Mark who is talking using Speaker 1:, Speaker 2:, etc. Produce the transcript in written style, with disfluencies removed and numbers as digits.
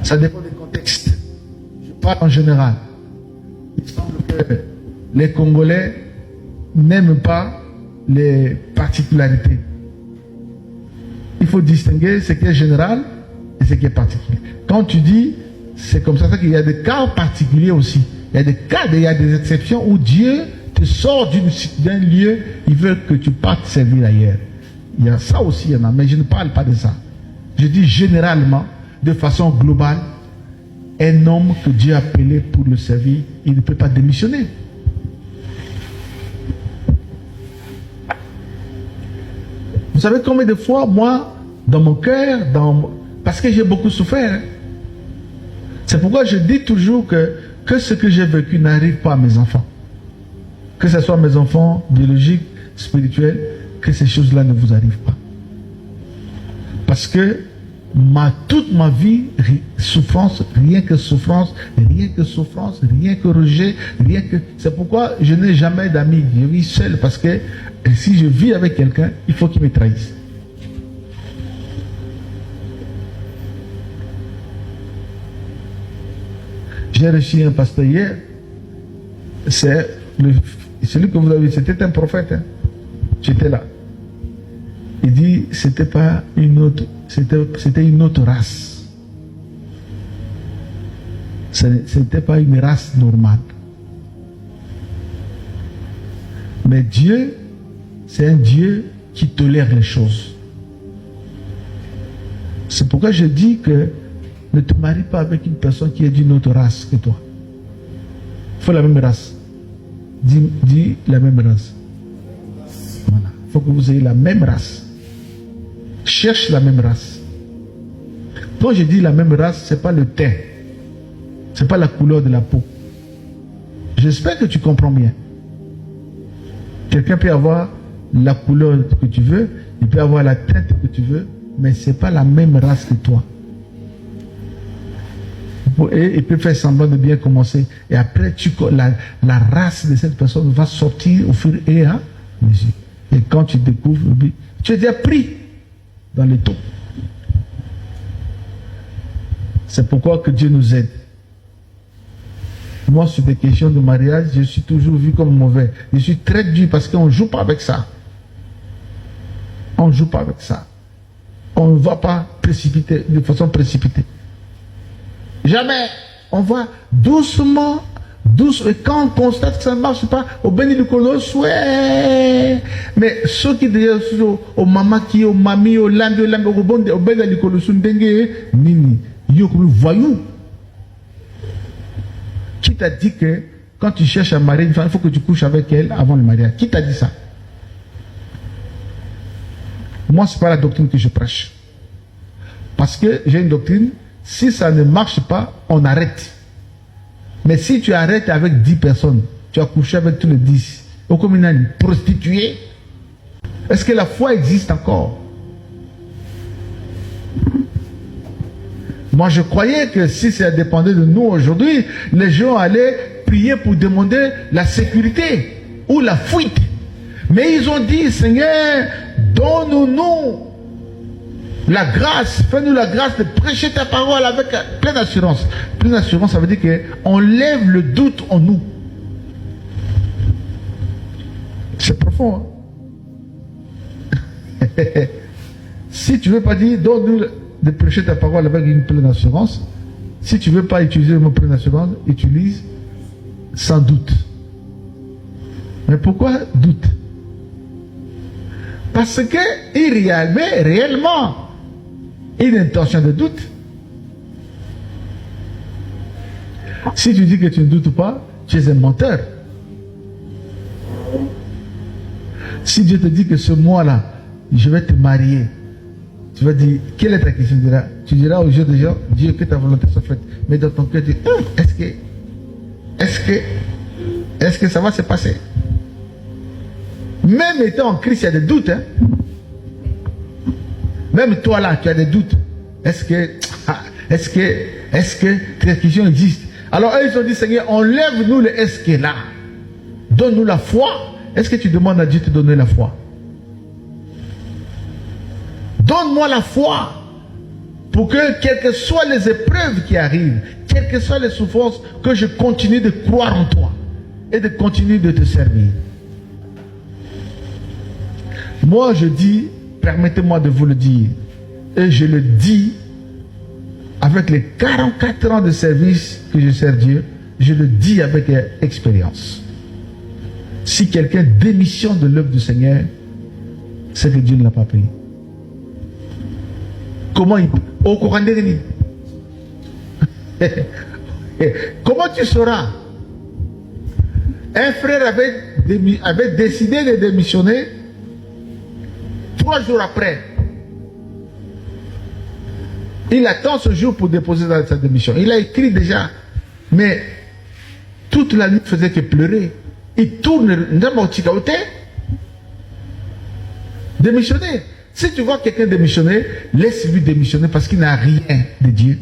Speaker 1: Ça dépend des contextes. Je parle en général. Il semble que les Congolais n'aiment pas les particularités. Il faut distinguer ce qui est général et ce qui est particulier. Quand tu dis, c'est comme ça qu'il y a des cas particuliers aussi. Il y a des cas, il y a des exceptions où Dieu te sort d'un lieu, il veut que tu partes servir ailleurs. Il y a ça aussi, il y en a, mais je ne parle pas de ça. Je dis généralement, de façon globale, un homme que Dieu a appelé pour le servir, il ne peut pas démissionner. Vous savez combien de fois, moi, dans mon cœur, parce que j'ai beaucoup souffert, hein, c'est pourquoi je dis toujours que ce que j'ai vécu n'arrive pas à mes enfants. Que ce soit mes enfants biologiques, spirituels, que ces choses-là ne vous arrivent pas. Parce que toute ma vie, souffrance, rien que souffrance, rien que souffrance, rien que rejet, rien que... C'est pourquoi je n'ai jamais d'amis. Je vis seul parce que si je vis avec quelqu'un, il faut qu'il me trahisse. J'ai reçu un pasteur hier. C'est celui que vous avez vu, c'était un prophète. Hein. J'étais là. Il dit, c'était pas une autre, c'était une autre race. C'était pas une race normale. Mais Dieu, c'est un Dieu qui tolère les choses. C'est pourquoi je dis que ne te marie pas avec une personne qui est d'une autre race que toi. Il faut la même race. Dis la même race. Voilà. Il faut que vous ayez la même race. Cherche la même race. Quand je dis la même race, ce n'est pas le teint. Ce n'est pas la couleur de la peau. J'espère que tu comprends bien. Quelqu'un peut avoir la couleur que tu veux, il peut avoir la teinte que tu veux, mais ce n'est pas la même race que toi. Et il peut faire semblant de bien commencer. Et après, la race de cette personne va sortir au fur et à mesure. Et quand tu découvres, tu es déjà pris dans les taux. C'est pourquoi que Dieu nous aide. Moi, sur des questions de mariage, je suis toujours vu comme mauvais. Je suis très dur parce qu'on ne joue pas avec ça. On ne joue pas avec ça. On ne va pas précipiter, de façon précipitée. Jamais. On va doucement, doucement. Et quand on constate que ça ne marche pas, au béni du colosse, ouais. Mais ceux qui disent au maman qui, au mami, au lambi, au béni du colosse, nini, yo comme voyou. Qui t'a dit que quand tu cherches à marier une femme, il faut que tu couches avec elle avant le mariage? Qui t'a dit ça? Moi, ce n'est pas la doctrine que je prêche. Parce que j'ai une doctrine. Si ça ne marche pas, on arrête. Mais si tu arrêtes avec 10 personnes, tu as couché avec tous les 10, au communal, prostituée, est-ce que la foi existe encore? Moi, je croyais que si ça dépendait de nous aujourd'hui, les gens allaient prier pour demander la sécurité ou la fuite. Mais ils ont dit, Seigneur, donne-nous la grâce, fais-nous la grâce de prêcher ta parole avec pleine assurance. Pleine assurance, ça veut dire qu'on lève le doute en nous. C'est profond. Hein? Si tu ne veux pas dire, donne-nous de prêcher ta parole avec une pleine assurance. Si tu ne veux pas utiliser le mot pleine assurance, utilise sans doute. Mais pourquoi doute? Parce que il y a réellement une intention de doute. Si tu dis que tu ne doutes pas, tu es un menteur. Si Dieu te dit que ce mois-là, je vais te marier, tu vas dire, quelle est ta question? Tu diras aux yeux des gens, Dieu, que ta volonté soit faite. Mais dans ton cœur, tu dis, est-ce que ça va se passer? Même étant en Christ, il y a des doutes. Hein? Même toi là, tu as des doutes. Est-ce que cette question existe? Alors eux, ils ont dit, Seigneur, enlève-nous le est-ce que là. Donne-nous la foi. Est-ce que tu demandes à Dieu de te donner la foi? Donne-moi la foi. pour que, quelles que soient les épreuves qui arrivent, quelles que soient les souffrances, que je continue de croire en toi et de continuer de te servir. Moi, je dis, permettez-moi de vous le dire, et je le dis avec les 44 ans de service que je sers Dieu, je le dis avec expérience. Si quelqu'un démissionne de l'œuvre du Seigneur, c'est que Dieu ne l'a pas payé. Comment il peut? Au courant de comment tu sauras? Un frère avait décidé de démissionner 3 jours après. Il attend ce jour pour déposer sa démission. Il a écrit déjà, mais toute la nuit ne faisait que pleurer. Il tourne, démissionner. Si tu vois quelqu'un démissionner, laisse-lui démissionner parce qu'il n'a rien de Dieu.